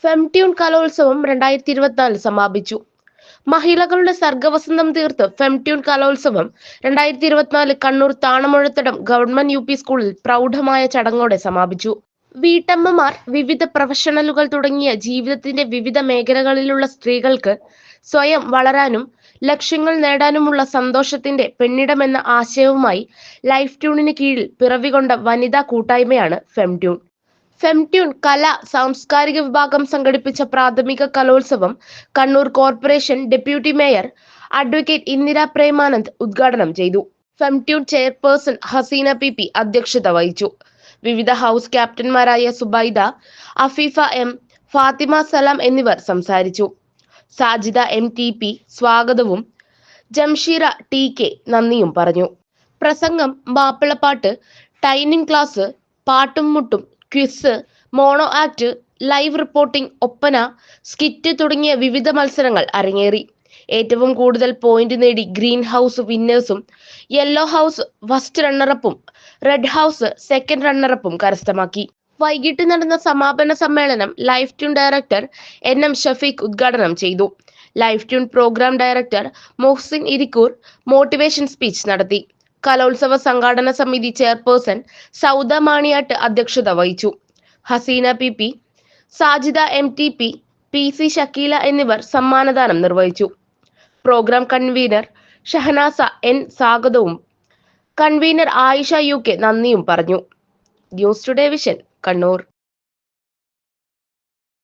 ഫെംട്യൂൺ കലോത്സവം 2024 സമാപിച്ചു. മഹിളകളുടെ സർഗവസന്തം തീർത്ത് ഫെംട്യൂൺ കലോത്സവം 2024 കണ്ണൂർ താണമുഴത്തടം ഗവൺമെന്റ് UP സ്കൂളിൽ പ്രൗഢമായ ചടങ്ങോടെ സമാപിച്ചു. വീട്ടമ്മമാർ, വിവിധ പ്രൊഫഷണലുകൾ തുടങ്ങിയ ജീവിതത്തിന്റെ വിവിധ മേഖലകളിലുള്ള സ്ത്രീകൾക്ക് സ്വയം വളരാനും ലക്ഷ്യങ്ങൾ നേടാനുമുള്ള സന്തോഷത്തിന്റെ പെണ്ണിടമെന്ന ആശയവുമായി ലൈഫ് ട്യൂണിന് കീഴിൽ പിറവികൊണ്ട വനിതാ കൂട്ടായ്മയാണ് ഫെംട്യൂൺ. ഫെംട്യൂൺ കലാ സാംസ്കാരിക വിഭാഗം സംഘടിപ്പിച്ച പ്രാഥമിക കലോത്സവം Kannur corporation deputy mayor advocate Indira Premanand ഉദ്ഘാടനം ചെയ്തു. ഫെംട്യൂൺ ചെയർപേഴ്സൺ ഹസീന PP അധ്യക്ഷത വഹിച്ചു. വിവിധ ഹൗസ് ക്യാപ്റ്റന്മാരായ സുബൈദ, അഫീഫ M, ഫാത്തിമ സലാം എന്നിവർ സംസാരിച്ചു. സാജിദ MTP സ്വാഗതവും ജംഷീറ TK നന്ദിയും പറഞ്ഞു. പ്രസംഗം, മാപ്പിളപ്പാട്ട്, ടൈനിങ് ക്ലാസ്, പാട്ടും മുട്ടും, quiz, mono act, live reporting, oppana, skit തുടങ്ങിയ വിവിധ മത്സരങ്ങൾ അരങ്ങേറി. ഏറ്റവും കൂടുതൽ പോയിന്റ് നേടി ഗ്രീൻ ഹൗസ് വിന്നേഴ്സും, യെല്ലോ ഹൗസ് ഫസ്റ്റ് റണ്ണറപ്പും, റെഡ് ഹൗസ് സെക്കൻഡ് റണ്ണറപ്പും കരസ്ഥമാക്കി. വൈകിട്ട് നടന്ന സമാപന സമ്മേളനം life tune director NM Shafeeq ഉദ്ഘാടനം ചെയ്തു. Life tune programme director Muhsin Irikkur motivation speech നടത്തി. കലോത്സവ സംഘാടന സമിതി ചെയർപേഴ്സൺ സൗദ മാണിയാട്ട് അധ്യക്ഷത വഹിച്ചു. Hasina PP, Sajida MTP, PC Shakeela എന്നിവർ സമ്മാനദാനം നിർവഹിച്ചു. പ്രോഗ്രാം കൺവീനർ ഷഹനാസ N സ്വാഗതവും കൺവീനർ ആയിഷ UK നന്ദിയും പറഞ്ഞു. News today vision, Kannur.